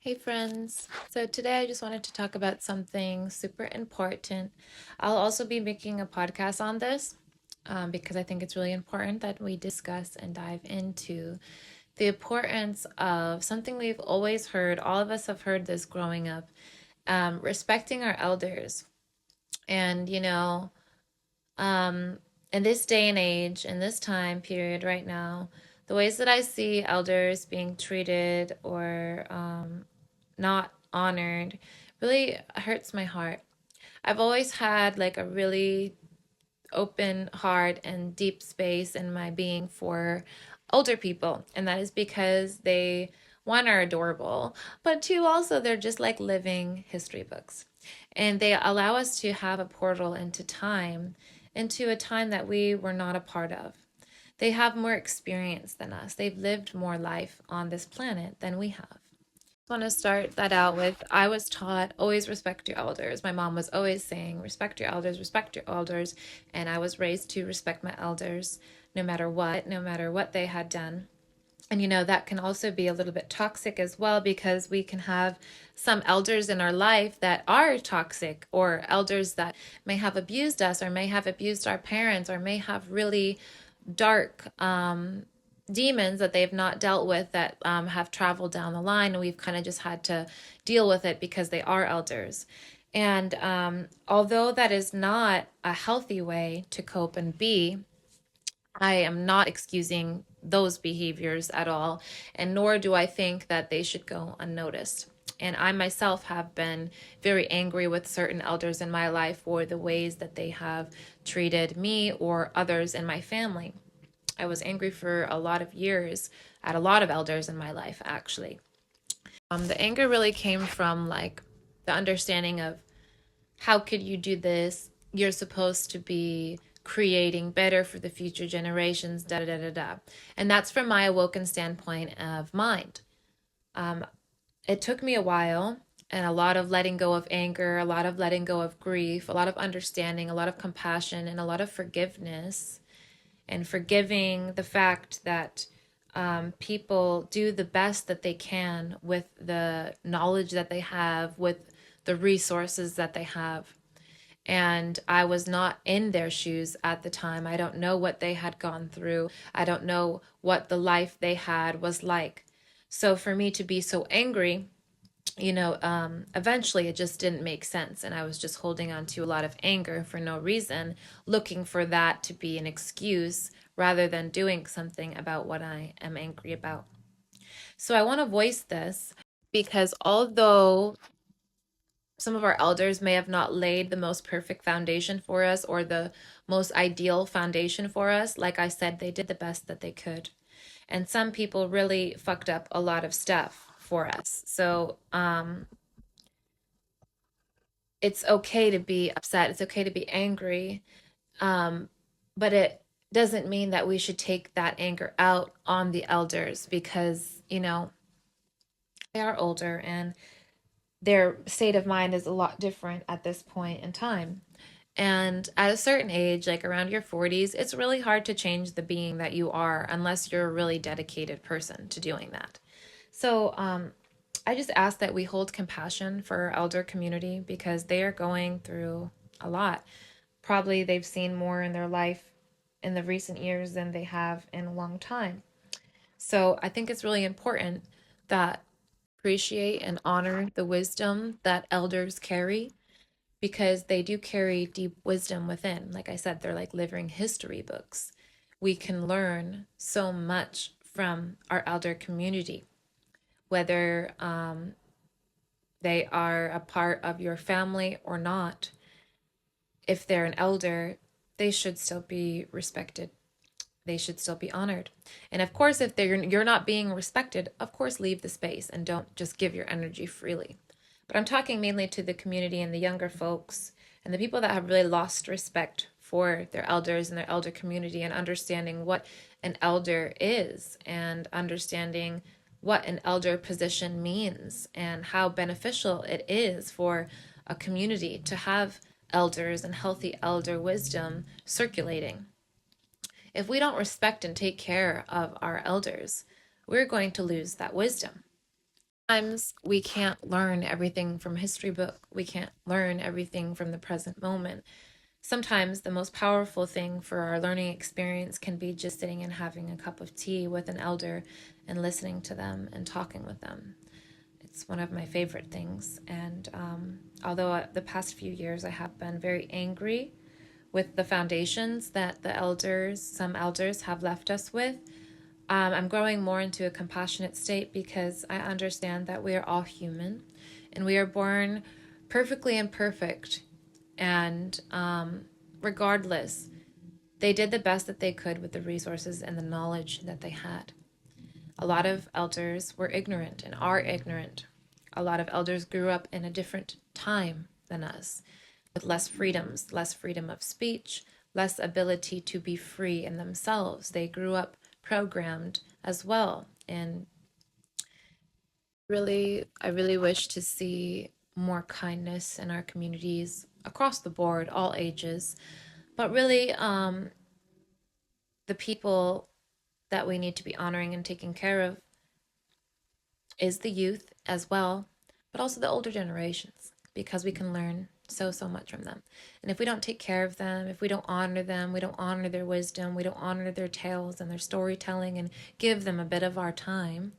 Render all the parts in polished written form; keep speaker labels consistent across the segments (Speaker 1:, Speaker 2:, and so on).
Speaker 1: Hey friends. So today I just wanted to talk about something super important. I'll also be making a podcast on this because I think it's really important that we discuss and dive into the importance of something we've always heard. All of us have heard this growing up, respecting our elders. And, um, in this day and age, in this time period right now, the ways that I see elders being treated or not honored really hurts my heart. I've always had like a really open heart and deep space in my being for older people, and that is because they, one, are adorable, but two, also they're just like living history books. And they allow us to have a portal into time, into a time that we were not a part of. They have more experience than us. They've lived more life on this planet than we have. Want to start that out with, I was taught always respect your elders. My mom was always saying respect your elders, respect your elders, and I was raised to respect my elders no matter what they had done. And that can also be a little bit toxic as well, because we can have some elders in our life that are toxic, or elders that may have abused us or may have abused our parents or may have really dark demons that they've not dealt with, that have traveled down the line, and we've kind of just had to deal with it because they are elders. And although that is not a healthy way to cope and be, I am not excusing those behaviors at all, and nor do I think that they should go unnoticed. And I myself have been very angry with certain elders in my life for the ways that they have treated me or others in my family. I was angry for a lot of years at a lot of elders in my life, actually. The anger really came from like the understanding of, how could you do this? You're supposed to be creating better for the future generations, da da da da da. And that's from my awoken standpoint of mind. Um, it took me a while, and a lot of letting go of anger, a lot of letting go of grief, a lot of understanding, a lot of compassion, and a lot of forgiveness, and forgiving the fact that people do the best that they can with the knowledge that they have, with the resources that they have. And I was not in their shoes at the time. I don't know what they had gone through. I don't know what the life they had was like. So for me to be so angry, eventually it just didn't make sense. And I was just holding on to a lot of anger for no reason, looking for that to be an excuse rather than doing something about what I am angry about. So I want to voice this because although some of our elders may have not laid the most perfect foundation for us or the most ideal foundation for us, like I said, they did the best that they could. And some people really fucked up a lot of stuff for us. So, it's okay to be upset. It's okay to be angry. Um, but it doesn't mean that we should take that anger out on the elders, because, they are older and their state of mind is a lot different at this point in time. And at a certain age, like around your 40s, it's really hard to change the being that you are unless you're a really dedicated person to doing that. So, I just ask that we hold compassion for our elder community, because they are going through a lot. Probably they've seen more in their life in the recent years than they have in a long time. So I think it's really important that appreciate and honor the wisdom that elders carry, because they do carry deep wisdom within. Like I said, they're like living history books. We can learn so much from our elder community, whether they are a part of your family or not. If they're an elder, they should still be respected. They should still be honored. And of course, if you're not being respected, of course, leave the space and don't just give your energy freely. But I'm talking mainly to the community and the younger folks and the people that have really lost respect for their elders and their elder community, and understanding what an elder is, and understanding what an elder position means, and how beneficial it is for a community to have elders and healthy elder wisdom circulating. If we don't respect and take care of our elders, we're going to lose that wisdom. Sometimes we can't learn everything from a history book. We can't learn everything from the present moment. Sometimes the most powerful thing for our learning experience can be just sitting and having a cup of tea with an elder and listening to them and talking with them. It's one of my favorite things. And although the past few years I have been very angry with the foundations that some elders have left us with, I'm growing more into a compassionate state because I understand that we are all human and we are born perfectly imperfect. And regardless, they did the best that they could with the resources and the knowledge that they had. A lot of elders were ignorant and are ignorant. A lot of elders grew up in a different time than us, with less freedoms, less freedom of speech, less ability to be free in themselves. They grew up programmed as well. And I really wish to see more kindness in our communities across the board, all ages. But really, the people that we need to be honoring and taking care of is the youth as well, but also the older generations, because we can learn so much from them. And if we don't take care of them, if we don't honor them, we don't honor their wisdom, we don't honor their tales and their storytelling and give them a bit of our time,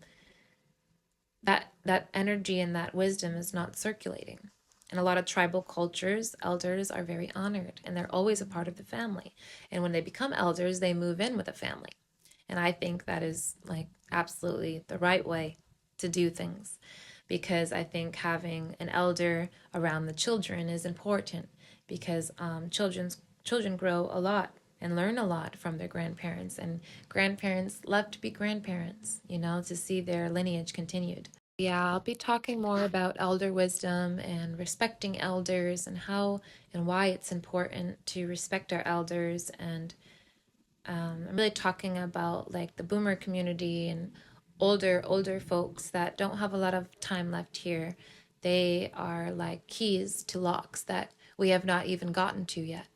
Speaker 1: that energy and that wisdom is not circulating. In a lot of tribal cultures, elders are very honored and they're always a part of the family. And when they become elders, they move in with a family. And I think that is like absolutely the right way to do things, because I think having an elder around the children is important, because children grow a lot and learn a lot from their grandparents, and grandparents love to be grandparents, to see their lineage continued. Yeah, I'll be talking more about elder wisdom and respecting elders and how and why it's important to respect our elders. And I'm really talking about like the boomer community and older folks that don't have a lot of time left here. They are like keys to locks that we have not even gotten to yet.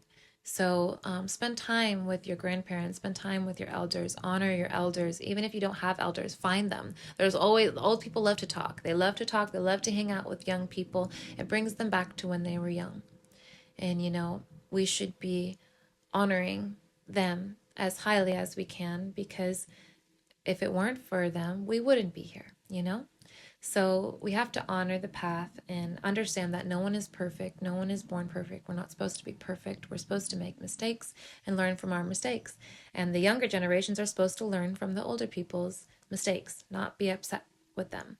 Speaker 1: So spend time with your grandparents, spend time with your elders, honor your elders. Even if you don't have elders, find them. There's always, old people love to talk. They love to talk, they love to hang out with young people. It brings them back to when they were young. And, we should be honoring them as highly as we can, because if it weren't for them, we wouldn't be here. So we have to honor the path and understand that no one is perfect. No one is born perfect. We're not supposed to be perfect. We're supposed to make mistakes and learn from our mistakes. And the younger generations are supposed to learn from the older people's mistakes, not be upset with them.